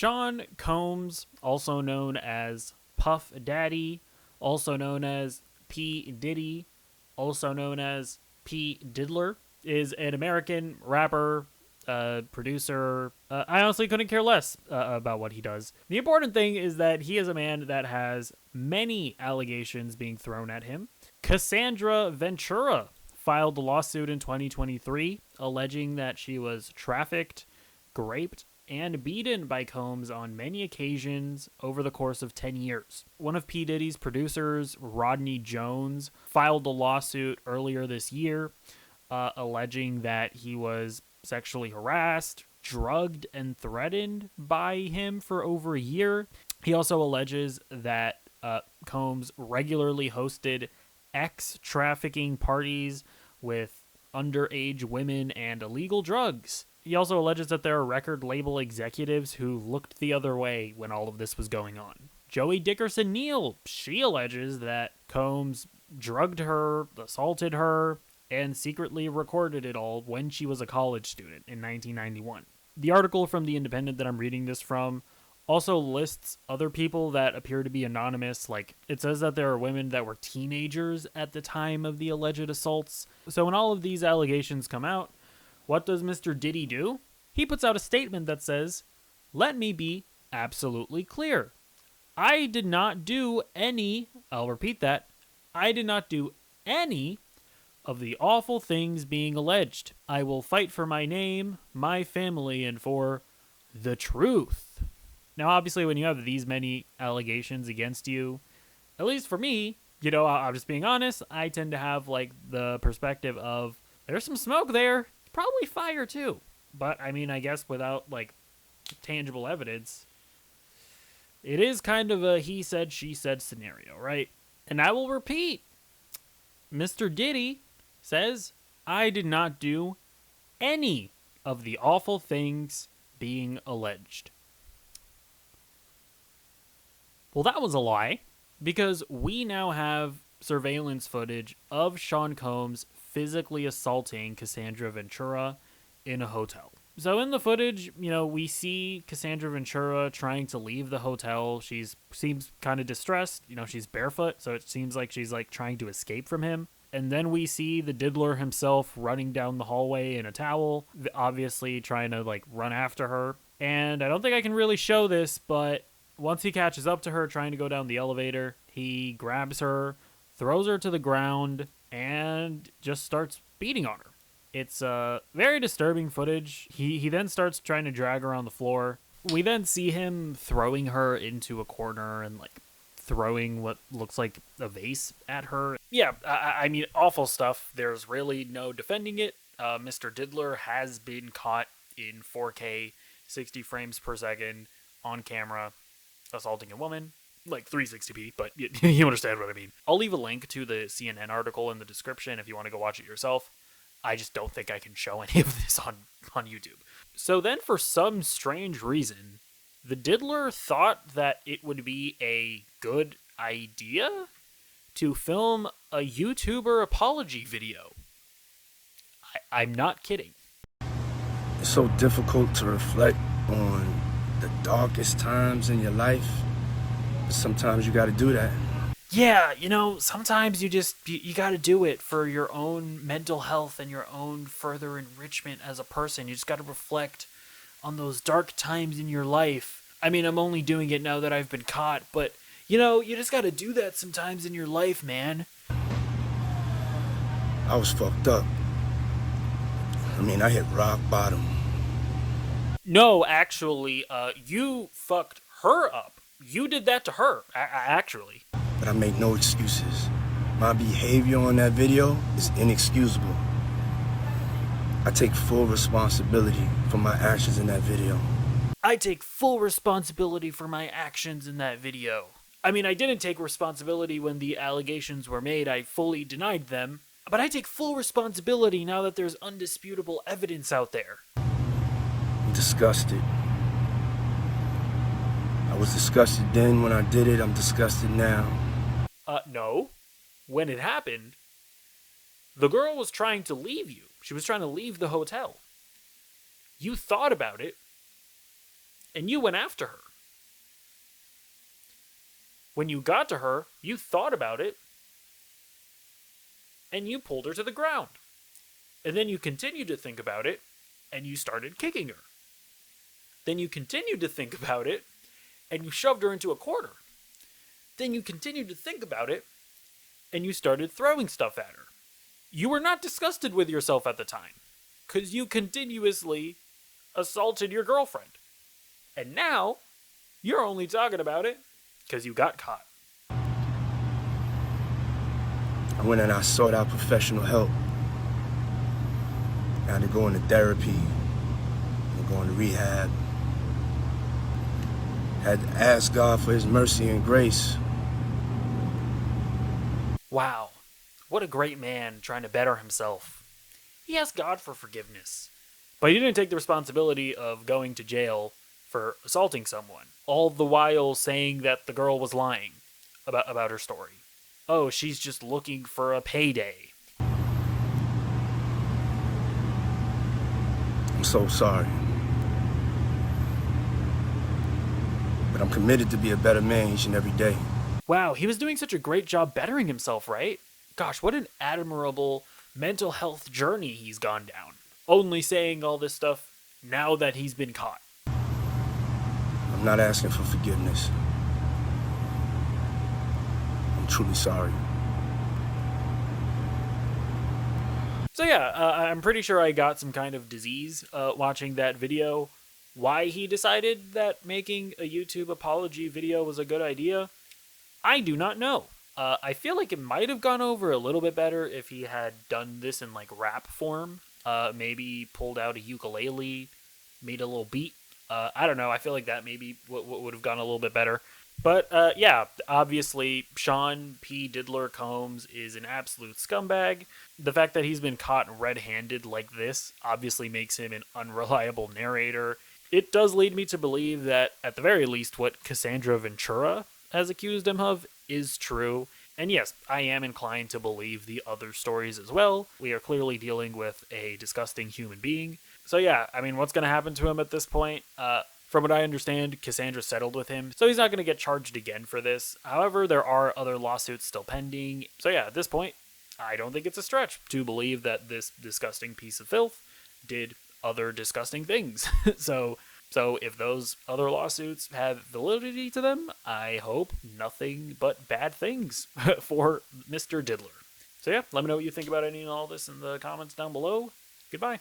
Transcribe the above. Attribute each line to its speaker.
Speaker 1: Sean Combs, also known as Puff Daddy, also known as P. Diddy, also known as P. Diddler, is an American rapper, producer. I honestly couldn't care less about what he does. The important thing is that he is a man that has many allegations being thrown at him. Cassandra Ventura filed a lawsuit in 2023 alleging that she was trafficked, raped, and beaten by Combs on many occasions over the course of 10 years. One of P. Diddy's producers, Rodney Jones, filed a lawsuit earlier this year alleging that he was sexually harassed, drugged, and threatened by him for over a year. He also alleges that Combs regularly hosted ex-trafficking parties with underage women and illegal drugs. He also alleges that there are record label executives who looked the other way when all of this was going on. Joey Dickerson Neal, she alleges that Combs drugged her, assaulted her, and secretly recorded it all when she was a college student in 1991. The article from The Independent that I'm reading this from also lists other people that appear to be anonymous. Like, it says that there are women that were teenagers at the time of the alleged assaults. So when all of these allegations come out, what does Mr. Diddy do? He puts out a statement that says, "Let me be absolutely clear. I did not do any," I'll repeat that, "I did not do any of the awful things being alleged. I will fight for my name, my family, and for the truth." Now, obviously, when you have these many allegations against you, at least for me, I'm just being honest, I tend to have, like, the perspective of, there's some smoke there, probably fire too. But, I mean, I guess without, like, tangible evidence, it is kind of a he said, she said scenario, right? And I will repeat, Mr. Diddy says, I did not do any of the awful things being alleged. Well, that was a lie, because we now have surveillance footage of Sean Combs physically assaulting Cassandra Ventura in a hotel. So in the footage, we see Cassandra Ventura trying to leave the hotel. She seems kind of distressed. She's barefoot, so it seems like she's like trying to escape from him. And then we see the diddler himself running down the hallway in a towel, obviously trying to like run after her. And I don't think I can really show this, but once he catches up to her trying to go down the elevator, he grabs her, throws her to the ground, and just starts beating on her. It's very disturbing footage. He then starts trying to drag her on the floor. We then see him throwing her into a corner and like throwing what looks like a vase at her. Yeah, I mean, awful stuff. There's really no defending it. Mr. Diddler has been caught in 4K, 60 frames per second, on camera, assaulting a woman. Like 360p, but you understand what I mean. I'll leave a link to the CNN article in the description if you want to go watch it yourself. I just don't think I can show any of this on YouTube. So then, for some strange reason, the diddler thought that it would be a good idea to film a YouTuber apology video. I'm not kidding.
Speaker 2: It's so difficult to reflect on the darkest times in your life, but sometimes you gotta do that.
Speaker 1: Yeah, sometimes you gotta do it for your own mental health and your own further enrichment as a person. You just gotta reflect on those dark times in your life. I mean, I'm only doing it now that I've been caught, but, you just gotta do that sometimes in your life, man.
Speaker 2: I was fucked up. I mean, I hit rock bottom.
Speaker 1: No, actually, you fucked her up. You did that to her, actually.
Speaker 2: But I make no excuses. My behavior on that video is inexcusable. I take full responsibility for my actions in that video.
Speaker 1: I take full responsibility for my actions in that video. I mean, I didn't take responsibility when the allegations were made. I fully denied them. But I take full responsibility now that there's undisputable evidence out there.
Speaker 2: I'm disgusted. I was disgusted then when I did it. I'm disgusted now.
Speaker 1: No. When it happened, the girl was trying to leave you. She was trying to leave the hotel. You thought about it, and you went after her. When you got to her, you thought about it, and you pulled her to the ground. And then you continued to think about it, and you started kicking her. Then you continued to think about it, and you shoved her into a corner. Then you continued to think about it, and you started throwing stuff at her. You were not disgusted with yourself at the time, because you continuously assaulted your girlfriend. And now, you're only talking about it because you got caught.
Speaker 2: I went and I sought out professional help. I had to go into therapy, and go into rehab. Had to ask God for his mercy and grace.
Speaker 1: Wow, what a great man trying to better himself. He asked God for forgiveness, but he didn't take the responsibility of going to jail for assaulting someone, all the while saying that the girl was lying about her story. Oh, she's just looking for a payday.
Speaker 2: I'm so sorry. But I'm committed to be a better man each and every day.
Speaker 1: Wow, he was doing such a great job bettering himself, right? Gosh, what an admirable mental health journey he's gone down. Only saying all this stuff now that he's been caught.
Speaker 2: I'm not asking for forgiveness. I'm truly sorry.
Speaker 1: So yeah, I'm pretty sure I got some kind of disease watching that video. Why he decided that making a YouTube apology video was a good idea, I do not know. I feel like it might have gone over a little bit better if he had done this in like rap form. Maybe pulled out a ukulele, made a little beat. I don't know. I feel like that maybe would have gone a little bit better. But yeah, obviously Sean P. Diddler Combs is an absolute scumbag. The fact that he's been caught red-handed like this obviously makes him an unreliable narrator. It does lead me to believe that, at the very least, what Cassandra Ventura has accused him of is true. And yes, I am inclined to believe the other stories as well. We are clearly dealing with a disgusting human being. So yeah, I mean, what's going to happen to him at this point? From what I understand, Cassandra settled with him, so he's not going to get charged again for this. However, there are other lawsuits still pending. So yeah, at this point, I don't think it's a stretch to believe that this disgusting piece of filth did other disgusting things. So if those other lawsuits have validity to them, I hope nothing but bad things for Mr. Diddler. So yeah, let me know what you think about any and all this in the comments down below. Goodbye.